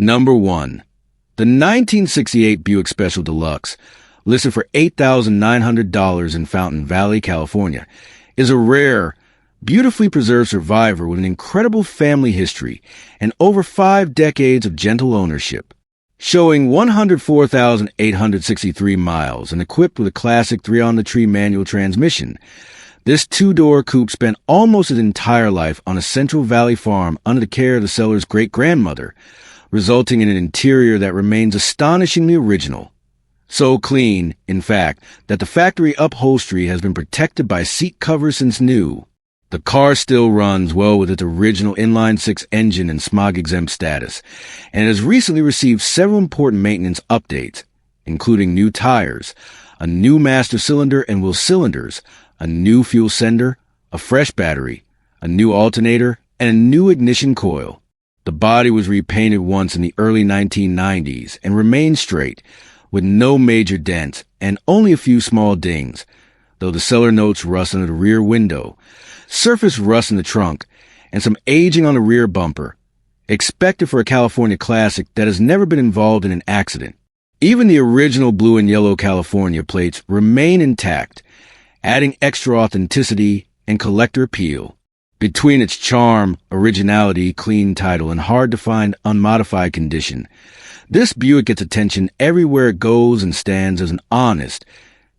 Number 1. The 1968 Buick Special Deluxe, listed for $8,900 in Fountain Valley, California, is a rare, beautifully preserved survivor with an incredible family history and over 5 decades of gentle ownership. Showing 104,863 miles and equipped with a classic 3-on-the-tree manual transmission, this 2-door coupe spent almost its entire life on a Central Valley farm under the care of the seller's great-grandmother, resulting in an interior that remains astonishingly original. So clean, in fact, that the factory upholstery has been protected by seat covers since new. The car still runs well with its original inline-6 engine and smog-exempt status, and has recently received several important maintenance updates, including new tires, a new master cylinder and wheel cylinders, a new fuel sender, a fresh battery, a new alternator, and a new ignition coil. The body was repainted once in the early 1990s and remains straight, with no major dents and only a few small dings, though the seller notes rust under the rear window, surface rust in the trunk, and some aging on the rear bumper, expected for a California classic that has never been involved in an accident. Even the original blue and yellow California plates remain intact, adding extra authenticity and collector appeal. Between its charm, originality, clean title, and hard-to-find unmodified condition, this Buick gets attention everywhere it goes and stands as an honest,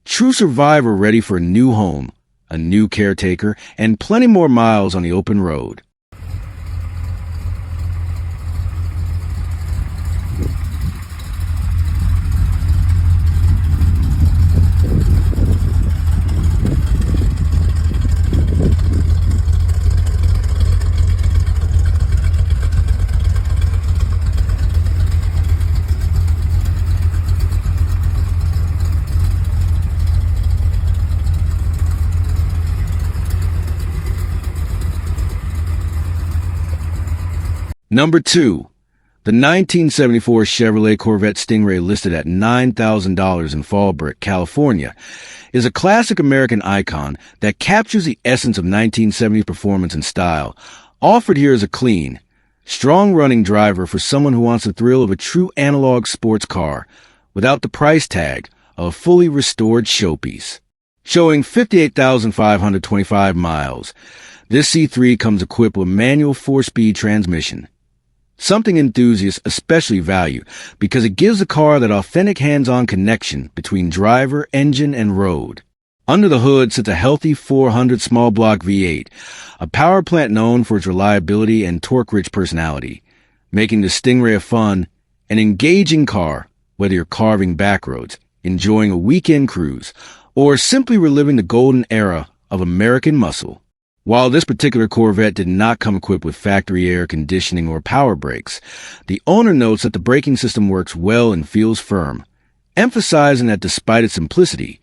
true survivor ready for a new home, a new caretaker, and plenty more miles on the open road. Number 2. The 1974 Chevrolet Corvette Stingray, listed at $9,000 in Fallbrook, California, is a classic American icon that captures the essence of 1970s performance and style, offered here as a clean, strong-running driver for someone who wants the thrill of a true analog sports car, without the price tag of a fully restored showpiece. Showing 58,525 miles, this C3 comes equipped with a manual 4-speed transmission. Something enthusiasts especially value because it gives the car that authentic hands-on connection between driver, engine, and road. Under the hood sits a healthy 400 small block V8, a power plant known for its reliability and torque-rich personality, making the Stingray a fun and engaging car, whether you're carving back roads, enjoying a weekend cruise, or simply reliving the golden era of American muscle. While this particular Corvette did not come equipped with factory air conditioning or power brakes, the owner notes that the braking system works well and feels firm, emphasizing that despite its simplicity,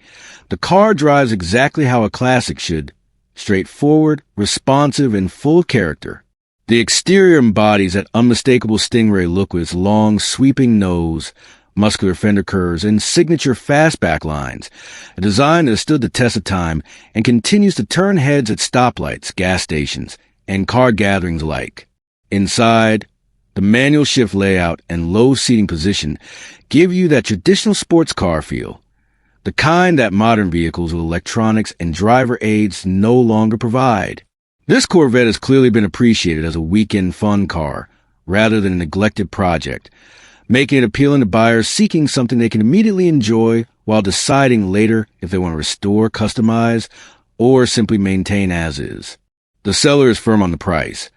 the car drives exactly how a classic should: straightforward, responsive, and full of character. The exterior embodies that unmistakable Stingray look with its long, sweeping nose, muscular fender curves, and signature fastback lines, a design that has stood the test of time and continues to turn heads at stoplights, gas stations, and car gatherings alike. Inside, the manual shift layout and low seating position give you that traditional sports car feel, the kind that modern vehicles with electronics and driver aids no longer provide. This Corvette has clearly been appreciated as a weekend fun car, rather than a neglected project, making it appealing to buyers seeking something they can immediately enjoy while deciding later if they want to restore, customize, or simply maintain as is. The seller is firm on the price,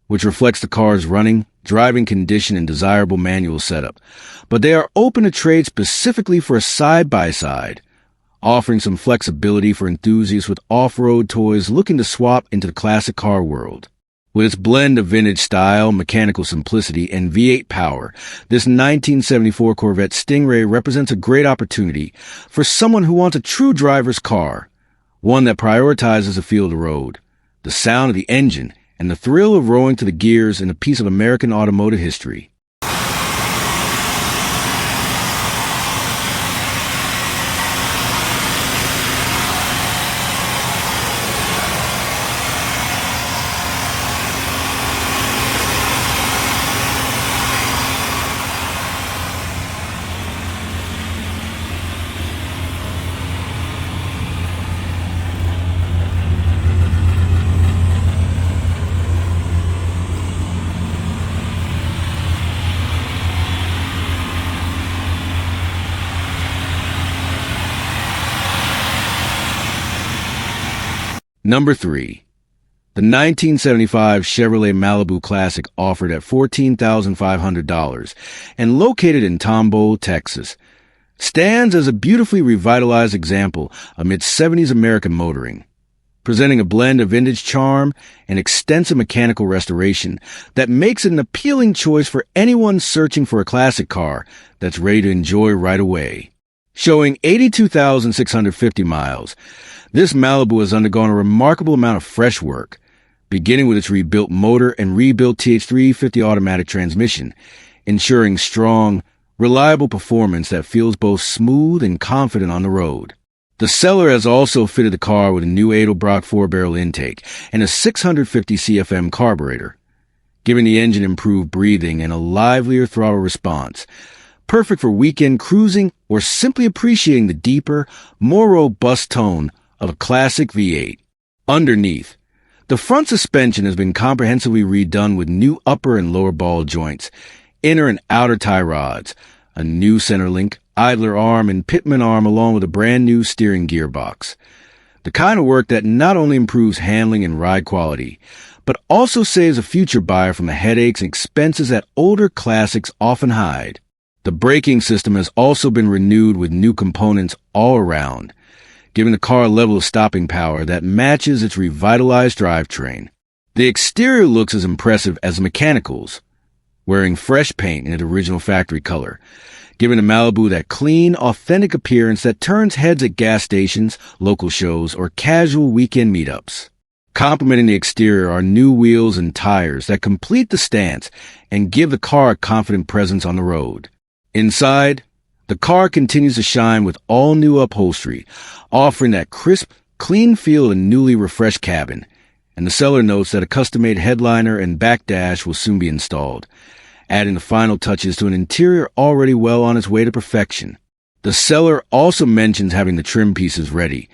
which reflects the car's running, driving condition, and desirable manual setup, but they are open to trade specifically for a side-by-side, offering some flexibility for enthusiasts with off-road toys looking to swap into the classic car world. With its blend of vintage style, mechanical simplicity, and V8 power, this 1974 Corvette Stingray represents a great opportunity for someone who wants a true driver's car, one that prioritizes the feel of the road, the sound of the engine, and the thrill of rolling to the gears in a piece of American automotive history. Number 3. The 1975 Chevrolet Malibu Classic offered at $14,500 and located in Tomball, Texas, stands as a beautifully revitalized example amidst 70s American motoring, presenting a blend of vintage charm and extensive mechanical restoration that makes it an appealing choice for anyone searching for a classic car that's ready to enjoy right away. Showing 82,650 miles, this Malibu has undergone a remarkable amount of fresh work, beginning with its rebuilt motor and rebuilt TH350 automatic transmission, ensuring strong, reliable performance that feels both smooth and confident on the road. The seller has also fitted the car with a new Edelbrock 4-barrel intake and a 650 CFM carburetor, giving the engine improved breathing and a livelier throttle response, perfect for weekend cruising or simply appreciating the deeper, more robust tone of a classic V8. Underneath, the front suspension has been comprehensively redone with new upper and lower ball joints, inner and outer tie rods, a new center link, idler arm, and pitman arm along with a brand new steering gearbox. The kind of work that not only improves handling and ride quality, but also saves a future buyer from the headaches and expenses that older classics often hide. The braking system has also been renewed with new components all around, giving the car a level of stopping power that matches its revitalized drivetrain. The exterior looks as impressive as the mechanicals, wearing fresh paint in its original factory color, giving the Malibu that clean, authentic appearance that turns heads at gas stations, local shows, or casual weekend meetups. Complementing the exterior are new wheels and tires that complete the stance and give the car a confident presence on the road. Inside, the car continues to shine with all-new upholstery, offering that crisp, clean feel and newly refreshed cabin, and the seller notes that a custom-made headliner and back dash will soon be installed, adding the final touches to an interior already well on its way to perfection. The seller also mentions having the trim pieces ready,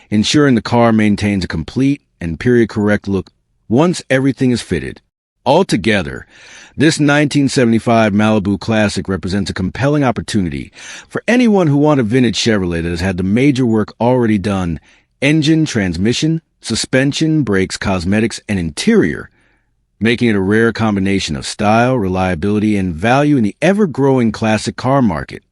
ensuring the car maintains a complete and period-correct look once everything is fitted. Altogether, this 1975 Malibu Classic represents a compelling opportunity for anyone who wants a vintage Chevrolet that has had the major work already done: engine, transmission, suspension, brakes, cosmetics, and interior, making it a rare combination of style, reliability, and value in the ever-growing classic car market.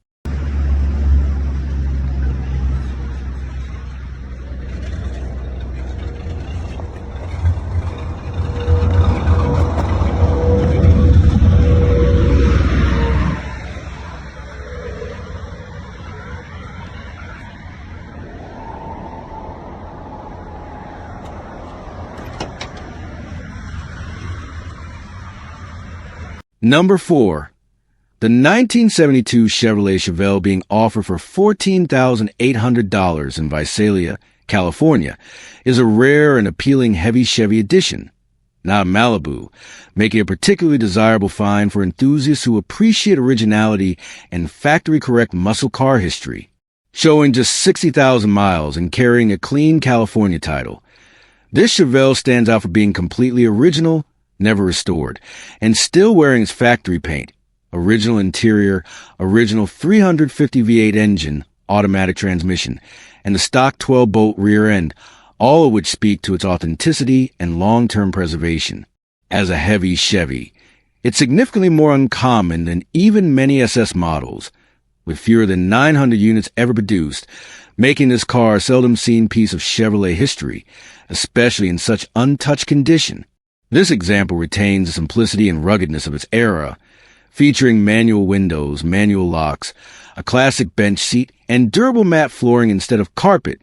Number 4. The 1972 Chevrolet Chevelle being offered for $14,800 in Visalia, California, is a rare and appealing heavy Chevy edition, not a Malibu, making it a particularly desirable find for enthusiasts who appreciate originality and factory-correct muscle car history. Showing just 60,000 miles and carrying a clean California title, this Chevelle stands out for being completely original, never restored, and still wearing its factory paint, original interior, original 350 V8 engine, automatic transmission, and the stock 12-bolt rear end, all of which speak to its authenticity and long-term preservation. As a heavy Chevy, it's significantly more uncommon than even many SS models, with fewer than 900 units ever produced, making this car a seldom-seen piece of Chevrolet history, especially in such untouched condition. This example retains the simplicity and ruggedness of its era, featuring manual windows, manual locks, a classic bench seat, and durable matte flooring instead of carpet,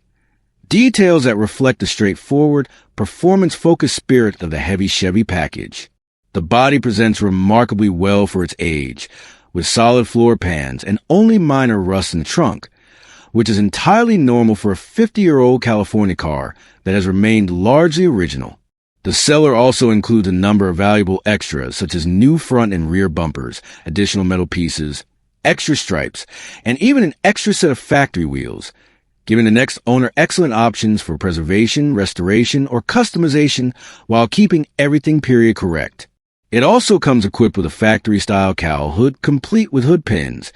details that reflect the straightforward, performance-focused spirit of the heavy Chevy package. The body presents remarkably well for its age, with solid floor pans and only minor rust in the trunk, which is entirely normal for a 50-year-old California car that has remained largely original. The seller also includes a number of valuable extras such as new front and rear bumpers, additional metal pieces, extra stripes, and even an extra set of factory wheels, giving the next owner excellent options for preservation, restoration, or customization while keeping everything period correct. It also comes equipped with a factory-style cowl hood complete with hood pins,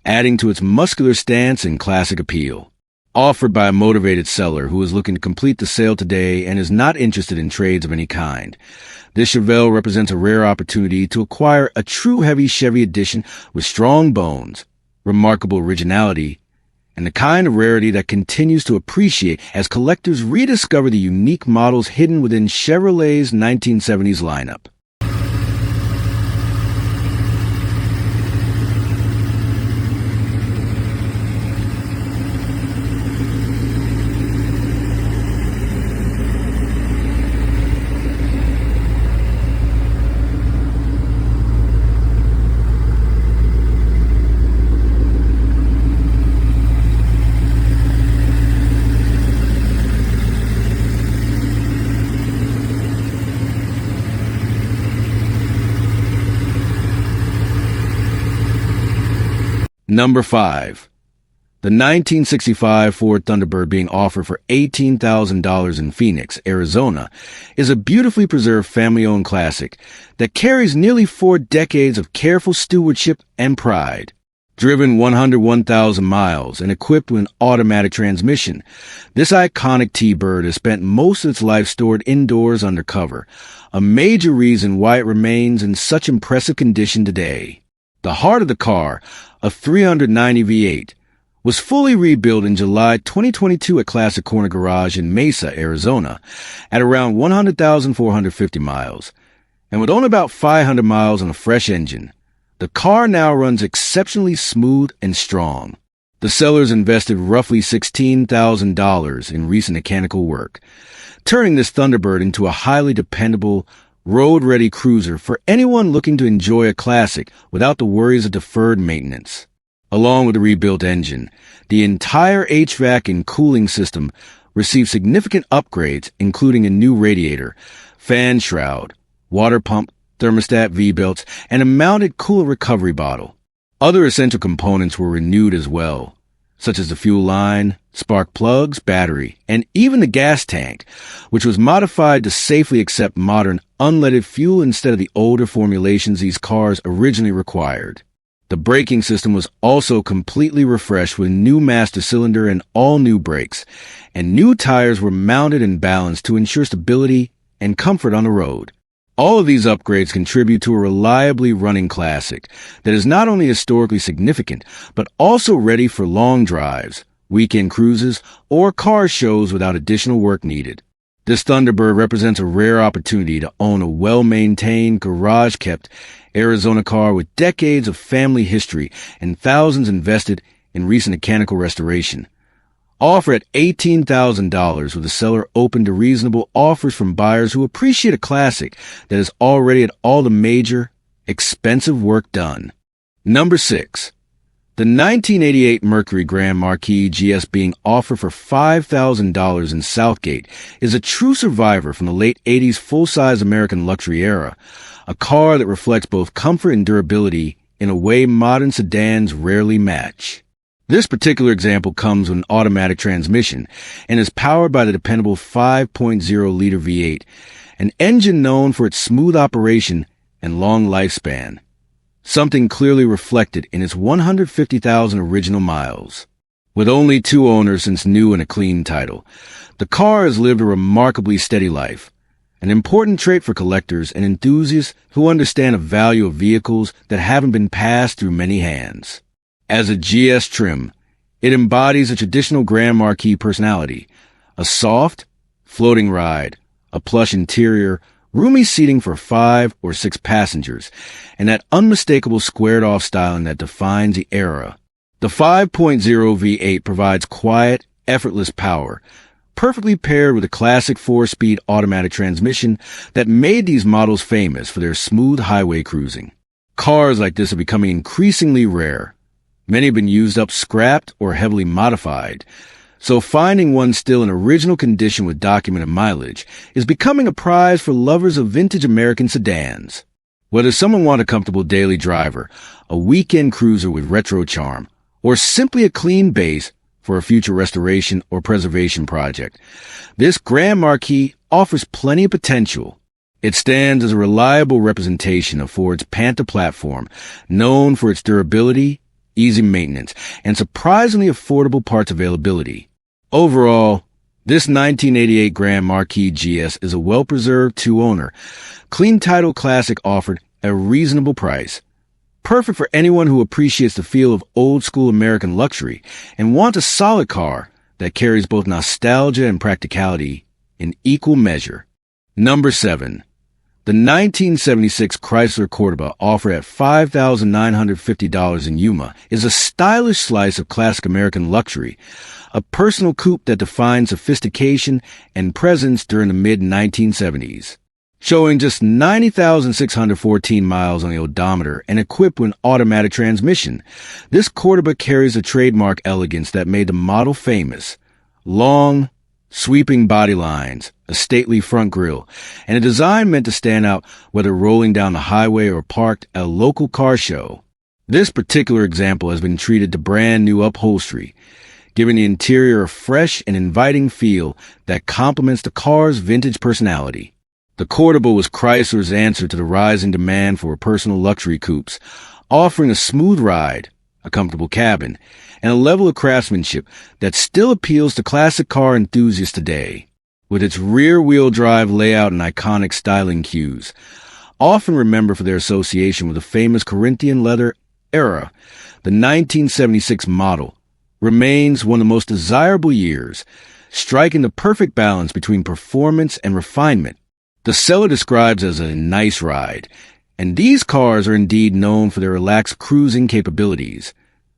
adding to its muscular stance and classic appeal. Offered by a motivated seller who is looking to complete the sale today and is not interested in trades of any kind. This Chevelle represents a rare opportunity to acquire a true heavy Chevy edition with strong bones, remarkable originality, and the kind of rarity that continues to appreciate as collectors rediscover the unique models hidden within Chevrolet's 1970s lineup. Number 5. The 1965 Ford Thunderbird being offered for $18,000 in Phoenix, Arizona, is a beautifully preserved family-owned classic that carries nearly 4 decades of careful stewardship and pride. Driven 101,000 miles and equipped with an automatic transmission, this iconic T-Bird has spent most of its life stored indoors under cover, a major reason why it remains in such impressive condition today. The heart of the car, a 390 V8, was fully rebuilt in July 2022 at Classic Corner Garage in Mesa, Arizona, at around 100,450 miles. And with only about 500 miles on a fresh engine, the car now runs exceptionally smooth and strong. The sellers invested roughly $16,000 in recent mechanical work, turning this Thunderbird into a highly dependable, road-ready cruiser for anyone looking to enjoy a classic without the worries of deferred maintenance. Along with the rebuilt engine, the entire HVAC and cooling system received significant upgrades, including a new radiator, fan shroud, water pump, thermostat V-belts, and a mounted coolant recovery bottle. Other essential components were renewed as well, such as the fuel line, spark plugs, battery, and even the gas tank, which was modified to safely accept modern unleaded fuel instead of the older formulations these cars originally required. The braking system was also completely refreshed with new master cylinder and all new brakes, and new tires were mounted and balanced to ensure stability and comfort on the road. All of these upgrades contribute to a reliably running classic that is not only historically significant, but also ready for long drives, weekend cruises, or car shows without additional work needed. This Thunderbird represents a rare opportunity to own a well-maintained, garage-kept Arizona car with decades of family history and thousands invested in recent mechanical restoration. Offer at $18,000 with the seller open to reasonable offers from buyers who appreciate a classic that is already at all the major, expensive work done. Number 6. The 1988 Mercury Grand Marquis GS being offered for $5,000 in Southgate is a true survivor from the late 80s full-size American luxury era, a car that reflects both comfort and durability in a way modern sedans rarely match. This particular example comes with an automatic transmission and is powered by the dependable 5.0-liter V8, an engine known for its smooth operation and long lifespan, something clearly reflected in its 150,000 original miles. With only 2 owners since new and a clean title, the car has lived a remarkably steady life, an important trait for collectors and enthusiasts who understand the value of vehicles that haven't been passed through many hands. As a GS trim, it embodies a traditional Grand Marquis personality, a soft, floating ride, a plush interior, roomy seating for 5 or 6 passengers, and that unmistakable squared-off styling that defines the era. The 5.0 V8 provides quiet, effortless power, perfectly paired with a classic 4-speed automatic transmission that made these models famous for their smooth highway cruising. Cars like this are becoming increasingly rare. Many have been used up, scrapped, or heavily modified, so finding one still in original condition with documented mileage is becoming a prize for lovers of vintage American sedans. Whether someone wants a comfortable daily driver, a weekend cruiser with retro charm, or simply a clean base for a future restoration or preservation project, this Grand Marquis offers plenty of potential. It stands as a reliable representation of Ford's Panther platform, known for its durability, easy maintenance, and surprisingly affordable parts availability. Overall, this 1988 Grand Marquis GS is a well-preserved two-owner, clean title classic offered at a reasonable price. Perfect for anyone who appreciates the feel of old-school American luxury and wants a solid car that carries both nostalgia and practicality in equal measure. Number 7. The 1976 Chrysler Cordoba, offered at $5,950 in Yuma, is a stylish slice of classic American luxury, a personal coupe that defines sophistication and presence during the mid-1970s. Showing just 90,614 miles on the odometer and equipped with an automatic transmission, this Cordoba carries a trademark elegance that made the model famous. Long, sweeping body lines, a stately front grille, and a design meant to stand out whether rolling down the highway or parked at a local car show. This particular example has been treated to brand new upholstery, giving the interior a fresh and inviting feel that complements the car's vintage personality. The Cordoba was Chrysler's answer to the rising demand for personal luxury coupes, offering a smooth ride, a comfortable cabin, and a level of craftsmanship that still appeals to classic car enthusiasts today. With its rear-wheel drive layout and iconic styling cues, often remembered for their association with the famous Corinthian leather era, the 1976 model remains one of the most desirable years, striking the perfect balance between performance and refinement. The seller describes as a nice ride, and these cars are indeed known for their relaxed cruising capabilities,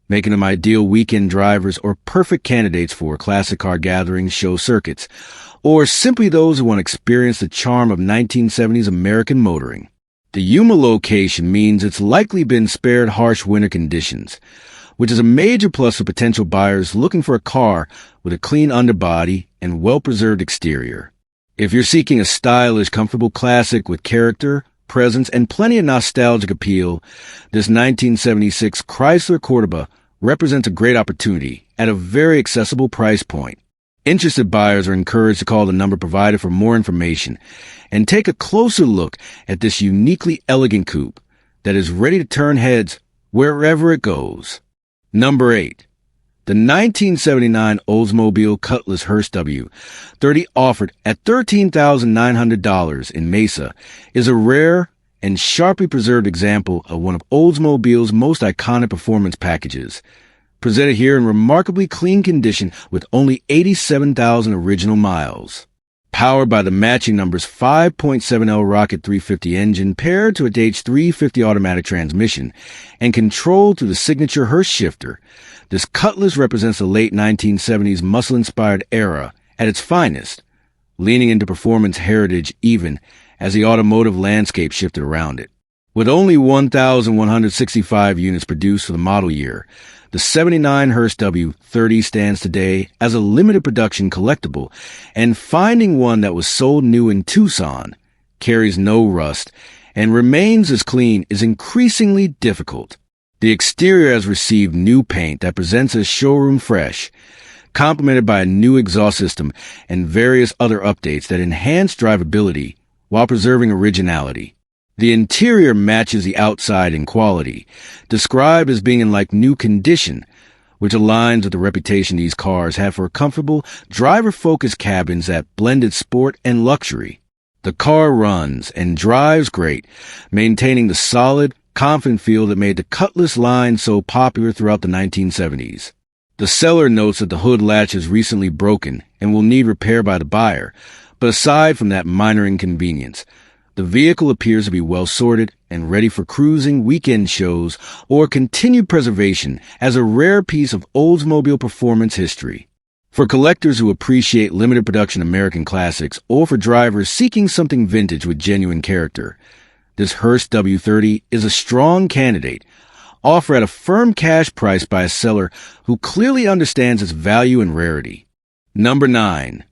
making them ideal weekend drivers or perfect candidates for classic car gatherings, show circuits, or simply those who want to experience the charm of 1970s American motoring. The Yuma location means it's likely been spared harsh winter conditions, which is a major plus for potential buyers looking for a car with a clean underbody and well-preserved exterior. If you're seeking a stylish, comfortable classic with character, presence, and plenty of nostalgic appeal, this 1976 Chrysler Cordoba represents a great opportunity at a very accessible price point. Interested buyers are encouraged to call the number provided for more information and take a closer look at this uniquely elegant coupe that is ready to turn heads wherever it goes. Number 8. The 1979 Oldsmobile Cutlass Hearst W30, offered at $13,900 in Mesa, is a rare and sharply preserved example of one of Oldsmobile's most iconic performance packages, presented here in remarkably clean condition with only 87,000 original miles. Powered by the matching number's 5.7L Rocket 350 engine paired to a H350 automatic transmission and controlled through the signature Hearst shifter, this Cutlass represents the late 1970s muscle-inspired era at its finest, leaning into performance heritage even as the automotive landscape shifted around it. With only 1,165 units produced for the model year, the 79 Hearst W30 stands today as a limited production collectible, and finding one that was sold new in Tucson, carries no rust, and remains as clean is increasingly difficult. The exterior has received new paint that presents as showroom fresh, complemented by a new exhaust system and various other updates that enhance drivability while preserving originality. The interior matches the outside in quality, described as being in like new condition, which aligns with the reputation these cars have for comfortable, driver-focused cabins that blended sport and luxury. The car runs and drives great, maintaining the solid, confident feel that made the Cutlass line so popular throughout the 1970s. The seller notes that the hood latch is recently broken and will need repair by the buyer, but aside from that minor inconvenience, the vehicle appears to be well sorted and ready for cruising, weekend shows, or continued preservation as a rare piece of Oldsmobile performance history. For collectors who appreciate limited production American classics, or for drivers seeking something vintage with genuine character, this Hearst W30 is a strong candidate, offered at a firm cash price by a seller who clearly understands its value and rarity. Number 9.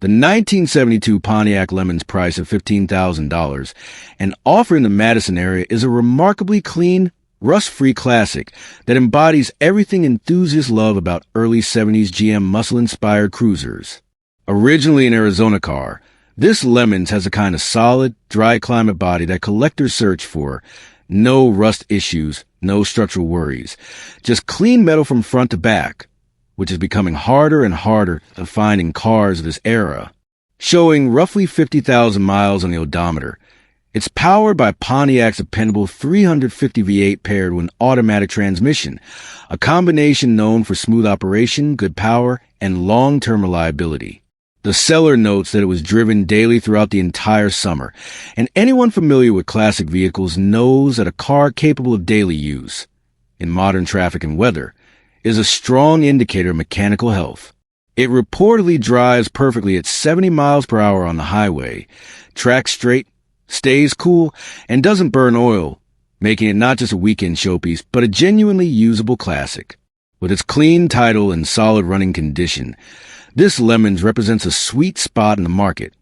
The 1972 Pontiac Lemon's price of $15,000 and offered in the Madison area is a remarkably clean, rust-free classic that embodies everything enthusiasts love about early 70s GM muscle-inspired cruisers. Originally an Arizona car, this Lemons has a kind of solid, dry climate body that collectors search for. No rust issues, no structural worries, just clean metal from front to back, which is becoming harder and harder to find in cars of this era. Showing roughly 50,000 miles on the odometer, it's powered by Pontiac's dependable 350 V8 paired with an automatic transmission, a combination known for smooth operation, good power, and long-term reliability. The seller notes that it was driven daily throughout the entire summer, and anyone familiar with classic vehicles knows that a car capable of daily use, in modern traffic and weather, is a strong indicator of mechanical health. It reportedly drives perfectly at 70 miles per hour on the highway, tracks straight, stays cool, and doesn't burn oil, making it not just a weekend showpiece, but a genuinely usable classic. With its clean title and solid running condition, this Lemons represents a sweet spot in the market.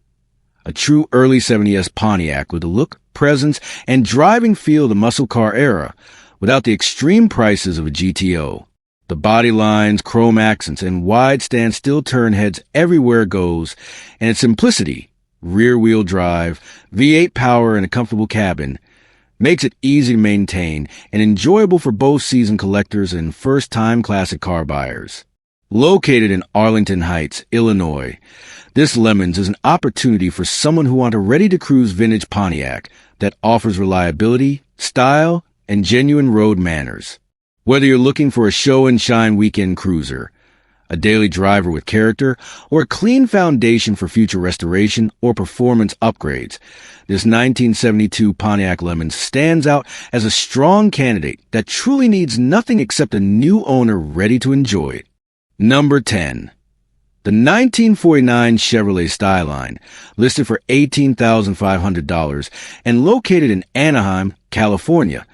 A true early 70s Pontiac with the look, presence, and driving feel of the muscle car era, without the extreme prices of a GTO. The body lines, chrome accents, and wide stand still turn heads everywhere it goes, and its simplicity, rear-wheel drive, V8 power, and a comfortable cabin, makes it easy to maintain and enjoyable for both seasoned collectors and first-time classic car buyers. Located in Arlington Heights, Illinois, this Lemons is an opportunity for someone who wants a ready-to-cruise vintage Pontiac that offers reliability, style, and genuine road manners. Whether you're looking for a show-and-shine weekend cruiser, a daily driver with character, or a clean foundation for future restoration or performance upgrades, this 1972 Pontiac Lemons stands out as a strong candidate that truly needs nothing except a new owner ready to enjoy it. Number 10. The 1949 Chevrolet Skyline, listed for $18,500 and located in Anaheim, California,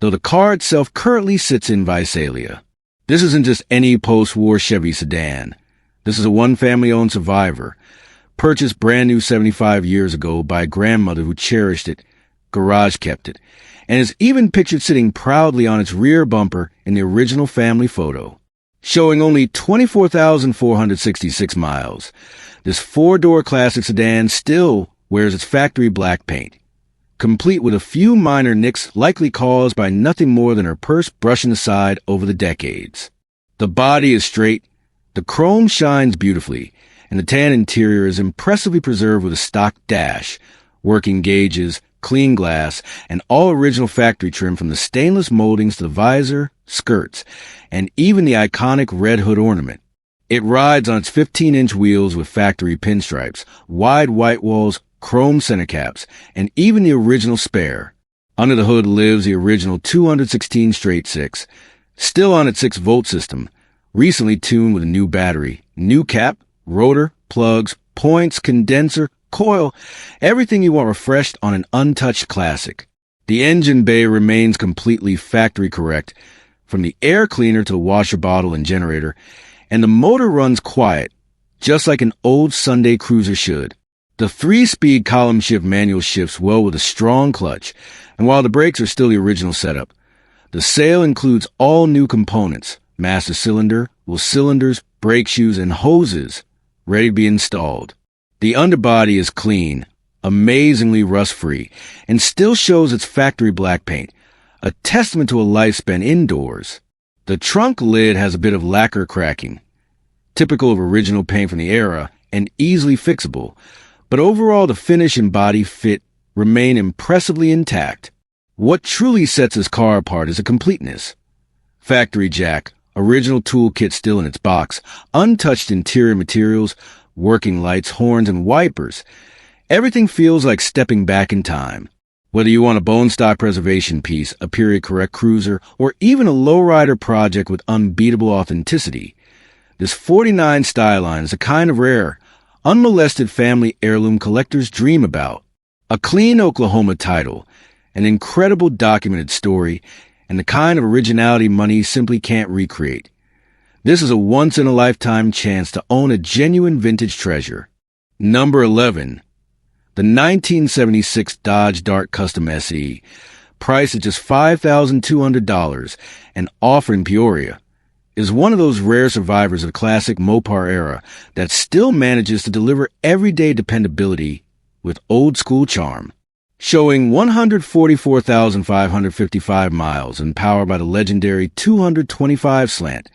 though the car itself currently sits in Visalia. This isn't just any post-war Chevy sedan. This is a one-family-owned survivor, purchased brand new 75 years ago by a grandmother who cherished it, garage-kept it, and is even pictured sitting proudly on its rear bumper in the original family photo. Showing only 24,466 miles, this four-door classic sedan still wears its factory black paint, complete with a few minor nicks likely caused by nothing more than her purse brushing aside over the decades. The body is straight, the chrome shines beautifully, and the tan interior is impressively preserved with a stock dash, working gauges, clean glass, and all original factory trim from the stainless moldings to the visor, skirts, and even the iconic red hood ornament. It rides on its 15-inch wheels with factory pinstripes, wide white walls, chrome center caps, and even the original spare. Under the hood lives the original 216 straight six, still on its 6-volt system, recently tuned with a new battery, new cap, rotor, plugs, points, condenser, coil, everything you want refreshed on an untouched classic. The engine bay remains completely factory correct, from the air cleaner to the washer bottle and generator, and the motor runs quiet, just like an old Sunday cruiser should. The 3-speed column shift manual shifts well with a strong clutch, and while the brakes are still the original setup, the sale includes all new components, master cylinder, with cylinders, brake shoes, and hoses ready to be installed. The underbody is clean, amazingly rust-free, and still shows its factory black paint, a testament to a life spent indoors. The trunk lid has a bit of lacquer cracking, typical of original paint from the era and easily fixable, but overall the finish and body fit remain impressively intact. What truly sets this car apart is a completeness. Factory jack, original toolkit still in its box, untouched interior materials, working lights, horns, and wipers. Everything feels like stepping back in time. Whether you want a bone stock preservation piece, a period-correct cruiser, or even a lowrider project with unbeatable authenticity, this 49 Skyline is a kind of rare, unmolested family heirloom collectors dream about. A clean Oklahoma title, an incredible documented story, and the kind of originality money simply can't recreate. This is a once-in-a-lifetime chance to own a genuine vintage treasure. Number 11. The 1976 Dodge Dart Custom SE, priced at just $5,200 and offered in Peoria, is one of those rare survivors of the classic Mopar era that still manages to deliver everyday dependability with old-school charm. Showing 144,555 miles and powered by the legendary 225 slant,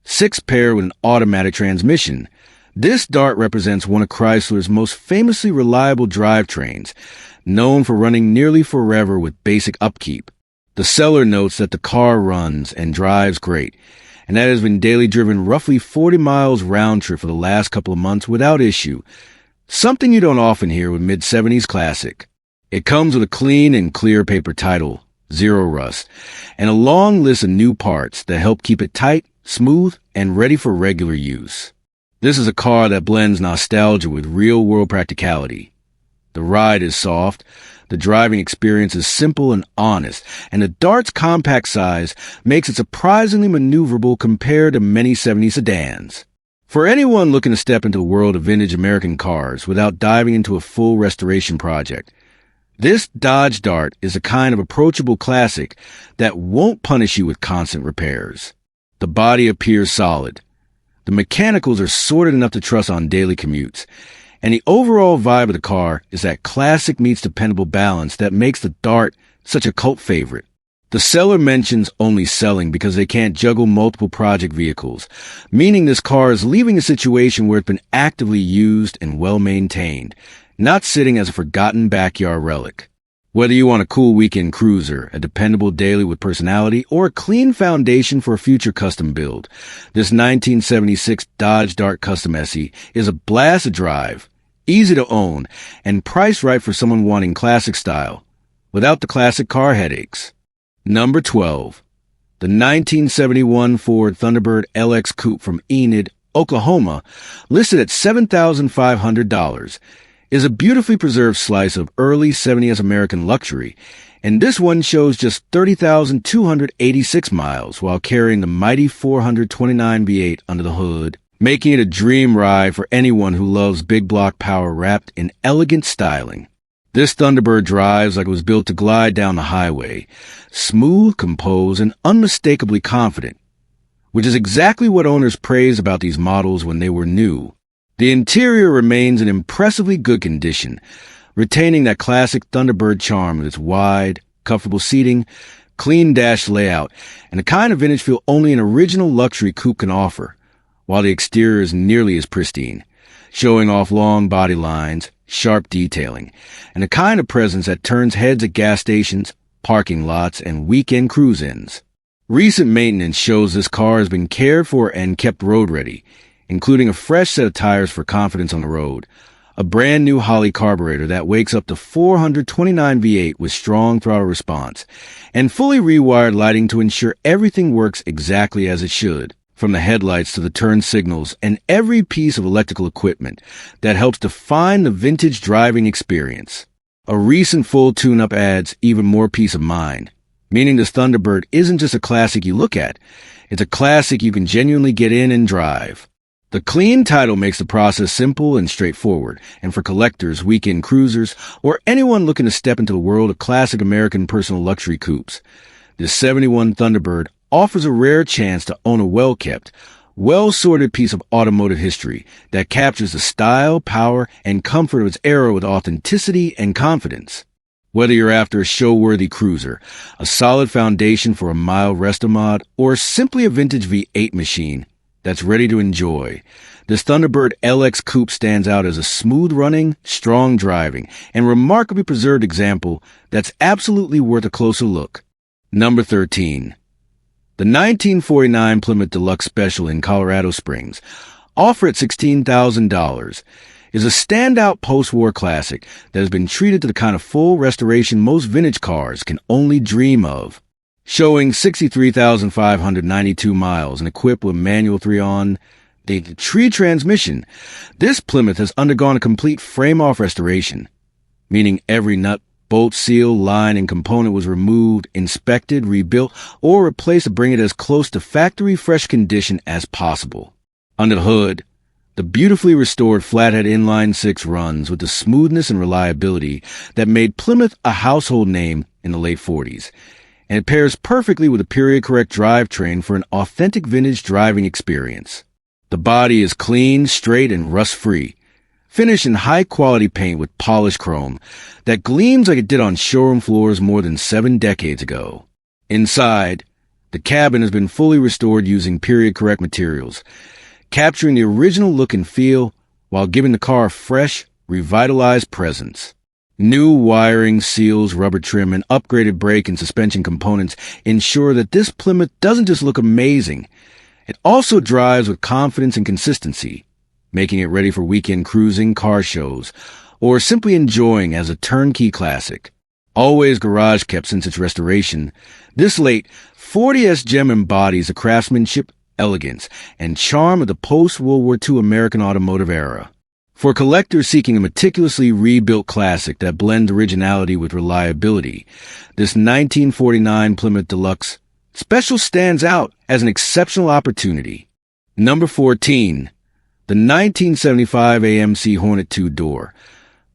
6 paired with an automatic transmission. This Dart represents one of Chrysler's most famously reliable drivetrains, known for running nearly forever with basic upkeep. The seller notes that the car runs and drives great, and that it has been daily driven roughly 40 miles round trip for the last couple of months without issue, something you don't often hear with mid-70s classic. It comes with a clean and clear paper title, Zero Rust, and a long list of new parts that help keep it tight, smooth, and ready for regular use. This is a car that blends nostalgia with real-world practicality. The ride is soft, the driving experience is simple and honest, and the Dart's compact size makes it surprisingly maneuverable compared to many 70s sedans. For anyone looking to step into the world of vintage American cars without diving into a full restoration project, this Dodge Dart is a kind of approachable classic that won't punish you with constant repairs. The body appears solid. The mechanicals are sorted enough to trust on daily commutes, and the overall vibe of the car is that classic meets dependable balance that makes the Dart such a cult favorite. The seller mentions only selling because they can't juggle multiple project vehicles, meaning this car is leaving a situation where it's been actively used and well-maintained, not sitting as a forgotten backyard relic. Whether you want a cool weekend cruiser, a dependable daily with personality, or a clean foundation for a future custom build, this 1976 Dodge Dart Custom SE is a blast to drive, easy to own, and priced right for someone wanting classic style, without the classic car headaches. Number 12. The 1971 Ford Thunderbird LX Coupe from Enid, Oklahoma, listed at $7,500, is a beautifully preserved slice of early 70s American luxury, and this one shows just 30,286 miles while carrying the mighty 429 V8 under the hood, making it a dream ride for anyone who loves big block power wrapped in elegant styling. This Thunderbird drives like it was built to glide down the highway, smooth, composed, and unmistakably confident, which is exactly what owners praised about these models when they were new. The interior remains in impressively good condition, retaining that classic Thunderbird charm with its wide, comfortable seating, clean dash layout, and the kind of vintage feel only an original luxury coupe can offer, while the exterior is nearly as pristine, showing off long body lines, sharp detailing, and the kind of presence that turns heads at gas stations, parking lots, and weekend cruise-ins. Recent maintenance shows this car has been cared for and kept road-ready, including a fresh set of tires for confidence on the road, a brand new Holley carburetor that wakes up to 429 V8 with strong throttle response, and fully rewired lighting to ensure everything works exactly as it should, from the headlights to the turn signals and every piece of electrical equipment that helps define the vintage driving experience. A recent full tune-up adds even more peace of mind, meaning this Thunderbird isn't just a classic you look at, it's a classic you can genuinely get in and drive. The clean title makes the process simple and straightforward, and for collectors, weekend cruisers, or anyone looking to step into the world of classic American personal luxury coupes, this 71 Thunderbird offers a rare chance to own a well-kept, well-sorted piece of automotive history that captures the style, power, and comfort of its era with authenticity and confidence. Whether you're after a show-worthy cruiser, a solid foundation for a mild resto-mod, or simply a vintage V8 machine that's ready to enjoy, this Thunderbird LX Coupe stands out as a smooth-running, strong driving, and remarkably preserved example that's absolutely worth a closer look. Number 13. The 1949 Plymouth Deluxe Special in Colorado Springs, offered at $16,000, is a standout post-war classic that has been treated to the kind of full restoration most vintage cars can only dream of. Showing 63,592 miles and equipped with manual 3-on the tree transmission, this Plymouth has undergone a complete frame-off restoration, meaning every nut, bolt, seal, line, and component was removed, inspected, rebuilt, or replaced to bring it as close to factory-fresh condition as possible. Under the hood, the beautifully restored flathead inline-six runs with the smoothness and reliability that made Plymouth a household name in the late 40s, and it pairs perfectly with a period-correct drivetrain for an authentic vintage driving experience. The body is clean, straight, and rust-free, finished in high-quality paint with polished chrome that gleams like it did on showroom floors more than 7 decades ago. Inside, The cabin has been fully restored using period-correct materials, capturing the original look and feel while giving the car a fresh, revitalized presence. New wiring, seals, rubber trim, and upgraded brake and suspension components ensure that this Plymouth doesn't just look amazing, it also drives with confidence and consistency, making it ready for weekend cruising, car shows, or simply enjoying as a turnkey classic. Always garage kept since its restoration, this late 40S gem embodies the craftsmanship, elegance, and charm of the post-World War II American automotive era. For collectors seeking a meticulously rebuilt classic that blends originality with reliability, this 1949 Plymouth Deluxe Special stands out as an exceptional opportunity. Number 14. The 1975 AMC Hornet two-door,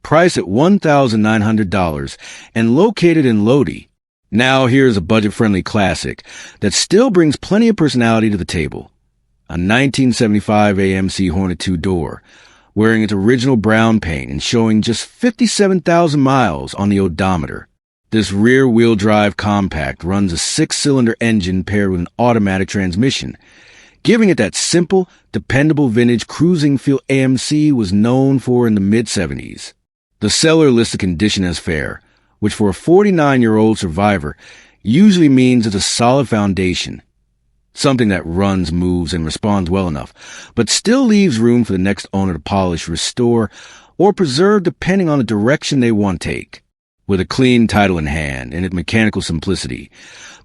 priced at $1,900 and located in Lodi. Now here's a budget-friendly classic that still brings plenty of personality to the table. A 1975 AMC Hornet two-door, wearing its original brown paint and showing just 57,000 miles on the odometer. This rear-wheel drive compact runs a 6-cylinder engine paired with an automatic transmission, giving it that simple, dependable vintage cruising feel AMC was known for in the mid-70s. The seller lists the condition as fair, which for a 49-year-old survivor usually means it's a solid foundation, something that runs, moves, and responds well enough, but still leaves room for the next owner to polish, restore, or preserve depending on the direction they want to take. With a clean title in hand and its mechanical simplicity,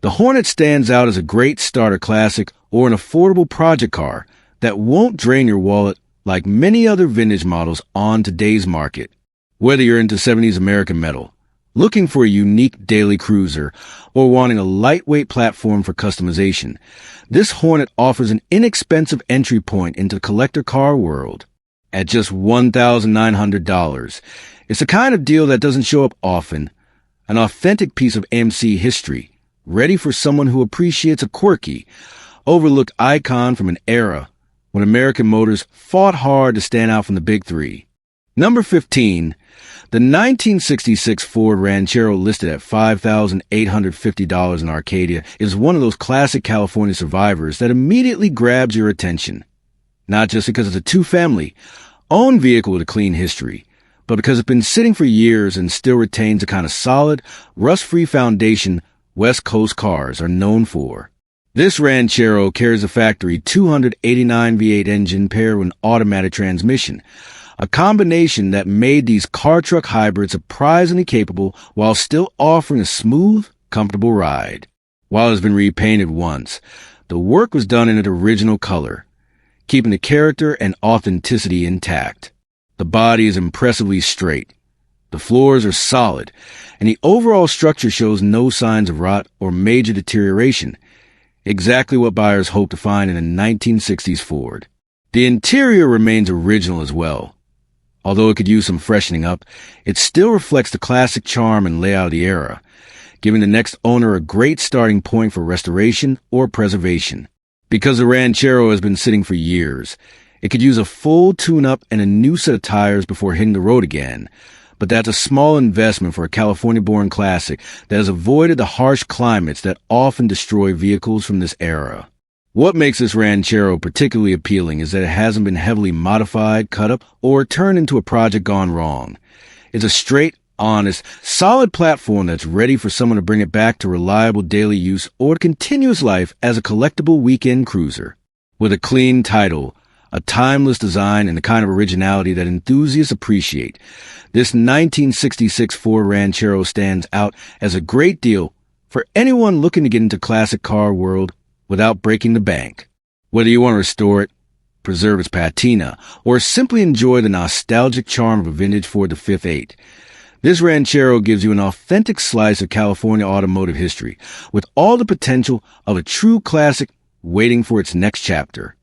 the Hornet stands out as a great starter classic or an affordable project car that won't drain your wallet like many other vintage models on today's market. Whether you're into 70s American metal, looking for a unique daily cruiser, or wanting a lightweight platform for customization, this Hornet offers an inexpensive entry point into the collector car world. At just $1,900, it's the kind of deal that doesn't show up often, an authentic piece of AMC history, ready for someone who appreciates a quirky, overlooked icon from an era when American motors fought hard to stand out from the big three. Number 15. The 1966 Ford Ranchero, listed at $5,850 in Arcadia, is one of those classic California survivors that immediately grabs your attention. Not just because it's a two-family, owned vehicle with a clean history, but because it's been sitting for years and still retains the kind of solid, rust-free foundation West Coast cars are known for. This Ranchero carries a factory 289 V8 engine paired with an automatic transmission, a combination that made these car-truck hybrids surprisingly capable while still offering a smooth, comfortable ride. While it's been repainted once, the work was done in its original color, keeping the character and authenticity intact. The body is impressively straight, the floors are solid, and the overall structure shows no signs of rot or major deterioration, exactly what buyers hope to find in a 1960s Ford. The interior remains original as well. Although it could use some freshening up, it still reflects the classic charm and layout of the era, giving the next owner a great starting point for restoration or preservation. Because the Ranchero has been sitting for years, it could use a full tune-up and a new set of tires before hitting the road again, but that's a small investment for a California-born classic that has avoided the harsh climates that often destroy vehicles from this era. What makes this Ranchero particularly appealing is that it hasn't been heavily modified, cut up, or turned into a project gone wrong. It's a straight, honest, solid platform that's ready for someone to bring it back to reliable daily use or to continuous life as a collectible weekend cruiser. With a clean title, a timeless design, and the kind of originality that enthusiasts appreciate, this 1966 Ford Ranchero stands out as a great deal for anyone looking to get into classic car world without breaking the bank. Whether you want to restore it, preserve its patina, or simply enjoy the nostalgic charm of a vintage Ford the 5.8, this Ranchero gives you an authentic slice of California automotive history with all the potential of a true classic waiting for its next chapter.